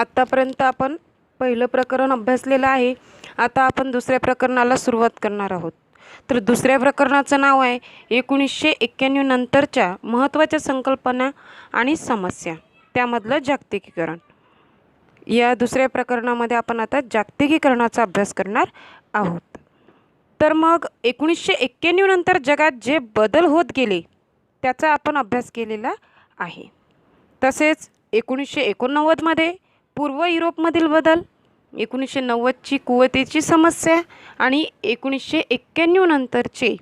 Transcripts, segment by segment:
आत्तापर्यंत आपण पहिलं प्रकरण अभ्यासलेलं आहे. आता आपण दुसऱ्या प्रकरणाला सुरुवात करणार आहोत. तर दुसऱ्या प्रकरणाचं नाव आहे 1991 नंतरच्या महत्त्वाच्या संकल्पना आणि समस्या, त्यामधलं जागतिकीकरण. या दुसऱ्या प्रकरणामध्ये आपण आता जागतिकीकरणाचा अभ्यास करणार आहोत. तर मग 1991 नंतर जगात जे बदल होत गेले त्याचा आपण अभ्यास केलेला आहे. तसेच 1989मध्ये पूर्व युरोपमधील बदल, 1990ची कुवतेची समस्या आणि 1991 नंतरचे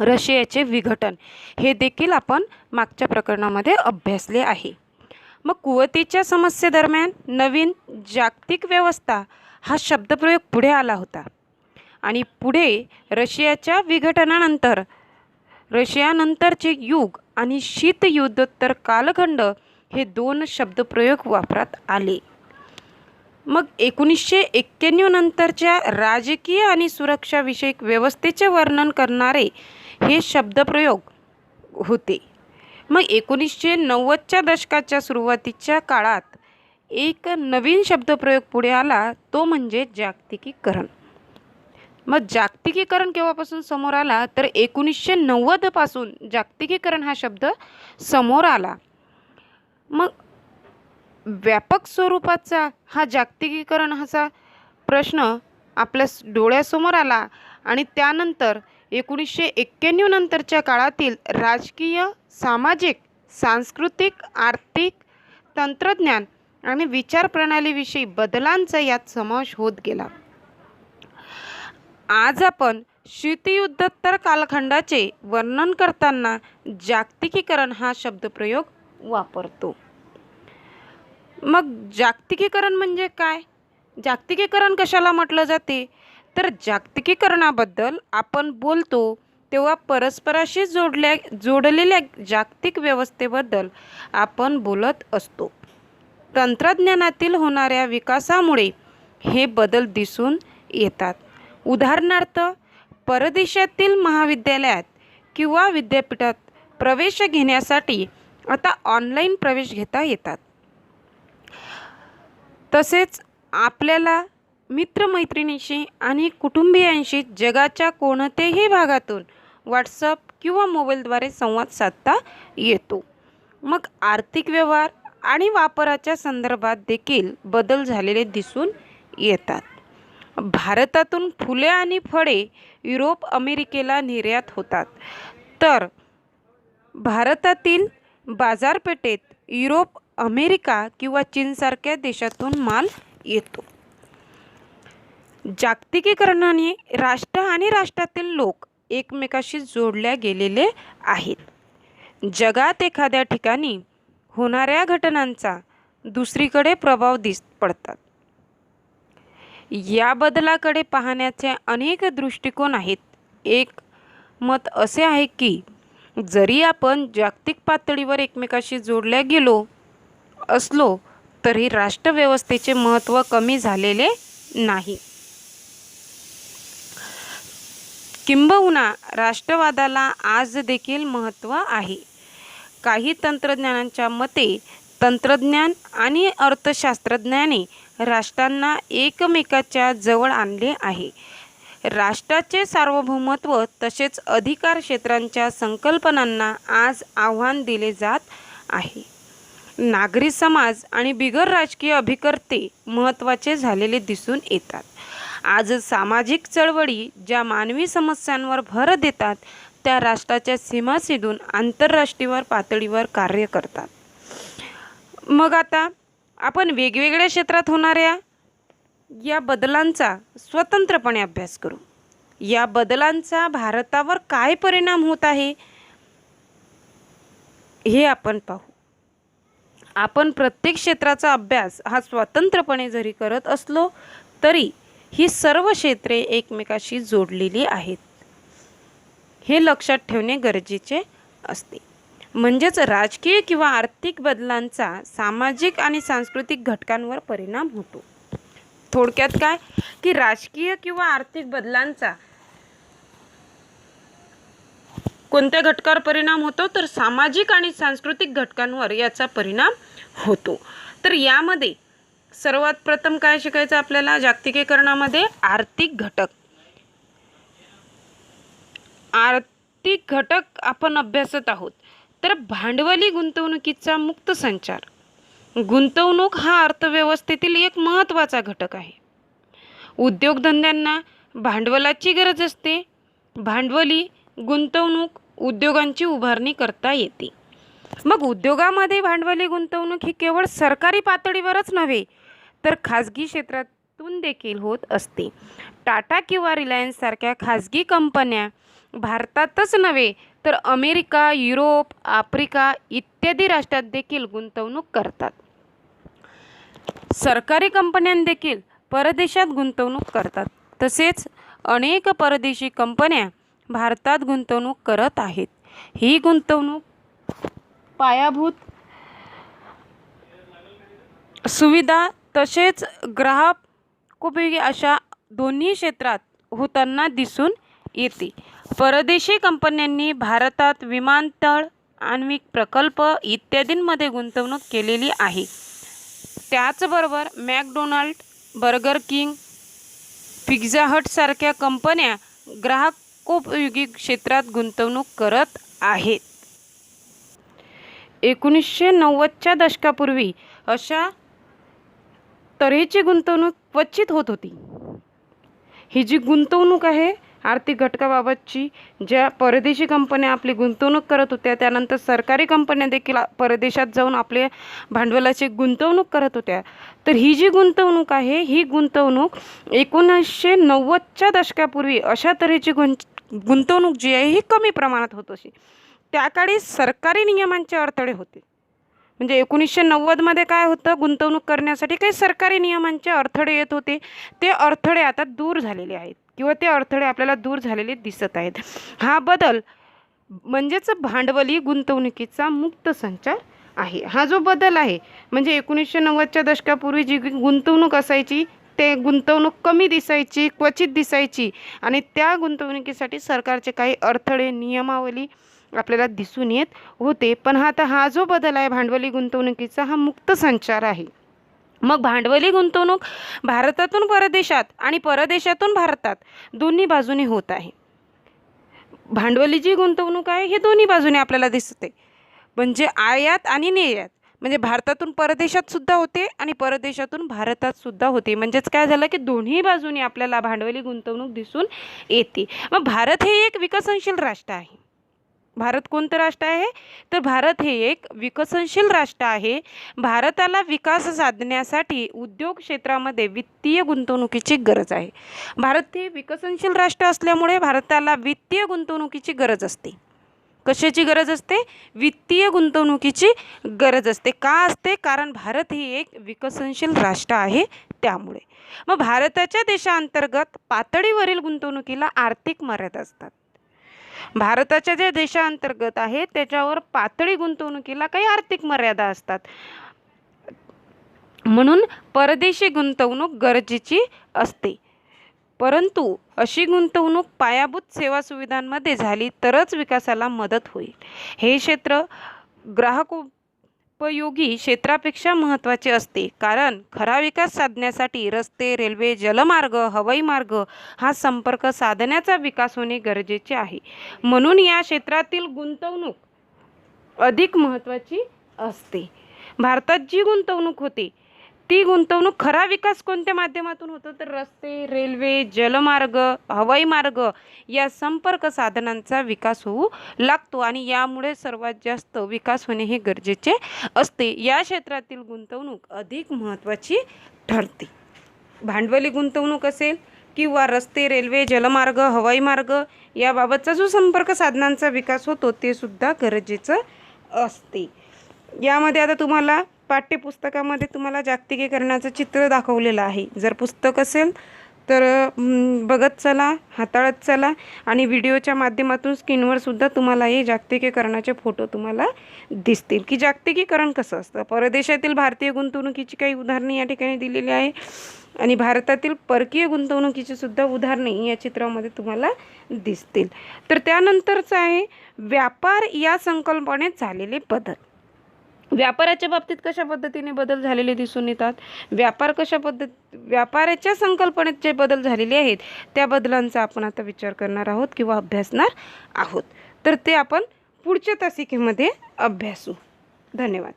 रशियाचे विघटन हे देखील आपण मागच्या प्रकरणामध्ये अभ्यासले आहे. मग कुवतेच्या समस्येदरम्यान नवीन जागतिक व्यवस्था हा शब्दप्रयोग पुढे आला होता आणि पुढे रशियाच्या विघटनानंतर रशियानंतरचे युग आणि शीतयुद्धोत्तर कालखंड हे दोन शब्दप्रयोग वापरात आले. मग 1991 नंतरच्या राजकीय आणि सुरक्षाविषयक व्यवस्थेचे वर्णन करणारे हे शब्दप्रयोग होते. मग 1990च्या दशकाच्या सुरुवातीच्या काळात एक नवीन शब्दप्रयोग पुढे आला, तो म्हणजे जागतिकीकरण. मग जागतिकीकरण केव्हापासून समोर आला तर 1990 पासून जागतिकीकरण हा शब्द समोर आला. मग व्यापक स्वरूपाचा हा जागतिकीकरण हाचा प्रश्न आपल्या डोळ्यासमोर आला आणि त्यानंतर 1991 नंतरच्या काळातील राजकीय, सामाजिक, सांस्कृतिक, आर्थिक, तंत्रज्ञान आणि विचारप्रणालीविषयी बदलांचा यात समावेश होत गेला. आज आपण शीतयुद्धोत्तर कालखंडाचे वर्णन करताना जागतिकीकरण हा शब्दप्रयोग वापरतो. मग जागतिकीकरण म्हणजे काय? जागतिकीकरण कशाला म्हटलं जाते तर जागतिकीकरणाबद्दल आपण बोलतो तेव्हा परस्पराशी जोडलेल्या जागतिक व्यवस्थेबद्दल आपण बोलत असतो. तंत्रज्ञानातील होणाऱ्या विकासामुळे हे बदल दिसून येतात. उदाहरणार्थ, परदेशातील महाविद्यालयात किंवा विद्यापीठात प्रवेश घेण्यासाठी आता ऑनलाईन प्रवेश घेता येतात. तसेच आपल्याला मित्रमैत्रिणींशी आणि कुटुंबियांशी जगाच्या कोणत्याही भागातून व्हॉट्सअप किंवा मोबाईलद्वारे संवाद साधता येतो. मग आर्थिक व्यवहार आणि वापराच्या संदर्भात देखील बदल झालेले दिसून येतात. भारतातून फुले आणि फळे युरोप, अमेरिकेला निर्यात होतात, तर भारतातील बाजारपेठेत युरोप, अमेरिका किंवा चीनसारख्या देशातून माल येतो. जागतिकीकरणाने राष्ट्र आणि राष्ट्रातील लोक एकमेकाशी जोडल्या गेलेले आहेत. जगात एखाद्या ठिकाणी होणाऱ्या घटनांचा दुसरीकडे प्रभाव पडतात. या बदलाकडे पाहण्याचे अनेक दृष्टिकोन आहेत. एक मत असे आहे की जरी आपण जागतिक पातळीवर एकमेकाशी जोडल्या गेलो असलो तरी राष्ट्रव्यवस्थेचे महत्त्व कमी झालेले नाही. किंबहुना राष्ट्रवादाला आज देखील महत्त्व आहे. काही तंत्रज्ञानांच्या मते तंत्रज्ञान आणि अर्थशास्त्रज्ञाने राष्ट्रांना एकमेकाच्या जवळ आणले आहे. राष्ट्राचे सार्वभौमत्व तसेच अधिकार क्षेत्रांच्या संकल्पनांना आज आव्हान दिले जात आहे. नागरी समाज आणि बिगर राजकीय अभिकर्ते महत्त्वाचे झालेले दिसून येतात. आज सामाजिक चळवळी ज्या मानवी समस्यांवर भर देतात त्या राष्ट्राच्या सीमा सिंधून आंतरराष्ट्रीय पातळीवर कार्य करतात. मग आता आपण वेगवेगळ्या क्षेत्रात होणाऱ्या या बदलांचा स्वतंत्रपणे अभ्यास करू. या बदलांचा भारतावर काय परिणाम होत आहे हे आपण पाहू. आपण प्रत्येक क्षेत्राचा अभ्यास हा स्वतंत्रपणे जरी करत असलो तरी ही सर्व क्षेत्रे एकमेकाशी जोडलेली आहेत हे लक्षात ठेवणे गरजेचे असते. म्हणजेच राजकीय किंवा आर्थिक बदलांचा सामाजिक आणि सांस्कृतिक घटकांवर परिणाम होतो. थोडक्यात काय की राजकीय किंवा आर्थिक बदलांचा कोणत्या घटकावर परिणाम होतो तर सामाजिक आणि सांस्कृतिक घटकांवर याचा परिणाम होतो. तर यामध्ये सर्वात प्रथम काय शिकायचं आपल्याला जागतिकीकरणामध्ये आर्थिक घटक. आर्थिक घटक आपण अभ्यासत आहोत. तर भांडवली गुंतवणुकीचा मुक्त संचार. गुंतवणूक हा अर्थव्यवस्थेतील एक महत्त्वाचा घटक आहे. उद्योगधंद्यांना भांडवलाची गरज असते. भांडवली गुंतवणूक उद्योगांची उभारणी करता येते. मग उद्योगामध्ये भांडवली गुंतवणूक ही केवळ सरकारी पातळीवरच नव्हे तर खाजगी क्षेत्रातून देखील होत असते. टाटा किंवा रिलायन्स सारख्या खाजगी कंपन्या भारतातच नव्हे तर अमेरिका, युरोप, आफ्रिका इत्यादी राष्ट्रात देखील गुंतवणूक करतात. सरकारी कंपन्यांदेखील परदेशात गुंतवणूक करतात. तसेच अनेक परदेशी कंपन्या भारतात गुंतवणूक करत आहेत. ही गुंतवणूक पायाभूत सुविधा तसेच ग्राहकोपयोगी अशा दोन्ही क्षेत्रात होताना दिसून येते. परदेशी कंपन्यांनी भारतात विमानतळ, आण्विक प्रकल्प इत्यादींमध्ये गुंतवणूक केलेली आहे. त्याचबरोबर McDonald, burger king, Pizza Hut सारख्या कंपन्या ग्राहकोपयोगी क्षेत्रात गुंतवणूक करत आहेत. 1990च्या दशकापूर्वी अशा तऱ्हेची गुंतवणूक क्वचित होत होती. ही जी गुंतवणूक आहे आर्थिक घटकाबाबतची, ज्या परदेशी कंपन्या आपली गुंतवणूक करत होत्या, त्यानंतर सरकारी कंपन्या देखील परदेशात जाऊन आपले भांडवलाची गुंतवणूक करत होत्या. तर ही जी गुंतवणूक आहे ही गुंतवणूक 1990च्या दशकापूर्वी अशा तऱ्हेची गुंतवणूक जी आहे ही कमी प्रमाणात होत अशी. त्या काळी सरकारी नियमांचे अडथळे होते. म्हणजे 1990मध्ये काय होतं, गुंतवणूक करण्यासाठी काही सरकारी नियमांचे अडथळे येत होते. ते अडथळे आता दूर झालेले आहेत किंवा ते अडथळे आपल्याला दूर झालेले दिसत आहेत. हा बदल म्हणजेच भांडवली गुंतवणुकीचा मुक्त संचार आहे. हा जो बदल आहे म्हणजे 1990च्या दशकापूर्वी जी गुंतवणूक असायची ते गुंतवणूक कमी दिसायची, क्वचित दिसायची आणि त्या गुंतवणुकीसाठी सरकारचे काही अडथळे, नियमावली आपल्याला दिसून येत होते. पण आता हा जो बदल आहे भांडवली गुंतवणुकीचा हा मुक्त संचार आहे. मग भांडवली गुंतवणूक भारतातून परदेशात आणि परदेशातून भारतात दोन्ही बाजूने होत आहे. भांडवली जी गुंतवणूक आहे हे दोन्ही बाजूने आपल्याला दिसते. म्हणजे आयात आणि निर्यात, म्हणजे भारतातून परदेशात सुद्धा होते आणि परदेशातून भारतात सुद्धा होते. म्हणजेच काय झालं की दोन्ही बाजूने आपल्याला भांडवली गुंतवणूक दिसून येते. मग भारत हे एक विकसनशील राष्ट्र आहे. भारत कोणतं राष्ट्र आहे तर भारत हे एक विकसनशील राष्ट्र आहे. भारताला विकास साधण्यासाठी उद्योग क्षेत्रामध्ये वित्तीय गुंतवणुकीची गरज आहे. भारत हे विकसनशील राष्ट्र असल्यामुळे भारताला वित्तीय गुंतवणुकीची गरज असते. कशाची गरज असते? वित्तीय गुंतवणुकीची गरज असते. का असते? कारण भारत हे एक विकसनशील राष्ट्र आहे त्यामुळे. मग भारताच्या देशांतर्गत पातळीवरील गुंतवणुकीला आर्थिक मर्यादा असतात. भारताच्या ज्या देशांतर्गत आहे त्याच्यावर पातळी गुंतवणुकीला काही आर्थिक मर्यादा असतात. म्हणून परदेशी गुंतवणूक गरजेची असते. परंतु अशी गुंतवणूक पायाभूत सेवा सुविधांमध्ये झाली तरच विकासाला मदत होईल. हे क्षेत्र ग्राहकोपयोगी क्षेत्रापेक्षा महत्त्वाचे असते. कारण खरा विकास साधण्यासाठी रस्ते, रेल्वे, जलमार्ग, हवाई मार्ग हा संपर्क साधण्याचा विकास होणे गरजेचे आहे. म्हणून या क्षेत्रातील गुंतवणूक अधिक महत्त्वाची असते. भारतात जी गुंतवणूक होते ती गुंतवणूक खरा विकास कोणत्या माध्यमातून होतो तर रस्ते, रेल्वे, जलमार्ग, हवाई मार्ग या संपर्क साधनांचा विकास होऊ लागतो आणि यामुळे सर्वात जास्त विकास होणे हे गरजेचे असते. या क्षेत्रातील गुंतवणूक अधिक महत्त्वाची ठरते. भांडवली गुंतवणूक असेल किंवा रस्ते, रेल्वे, जलमार्ग, हवाई मार्ग याबाबतचा जो संपर्क साधनांचा विकास होतो ते सुद्धा गरजेचं असते. यामध्ये आता तुम्हाला पाठ्यपुस्तकामध्ये तुम्हाला जागतिकीकरणाचं चित्र दाखवलेलं आहे. जर पुस्तक असेल तर बघत चला, हाताळत चला आणि व्हिडिओच्या माध्यमातून स्क्रीनवर सुद्धा तुम्हाला हे जागतिकीकरणाचे फोटो तुम्हाला दिसतील की जागतिकीकरण कसं असतं. परदेशातील भारतीय गुंतवणुकीची काही उदाहरणे या ठिकाणी दिलेली आहे आणि भारतातील परकीय गुंतवणुकीची सुद्धा उदाहरणे या चित्रामध्ये तुम्हाला दिसतील. तर त्यानंतरचं आहे व्यापार या संकल्पनेत झालेले बदल. व्यापाराच्या बाबतीत कशा पद्धतीने बदल झालेले दिसून येतात? व्यापाराच्या संकल्पनेत जे बदल झालेले आहेत त्या बदलांचा आपण आता विचार करणार आहोत किंवा अभ्यासणार आहोत. तर ते आपण पुढच्या तासिकेमध्ये अभ्यासू. धन्यवाद.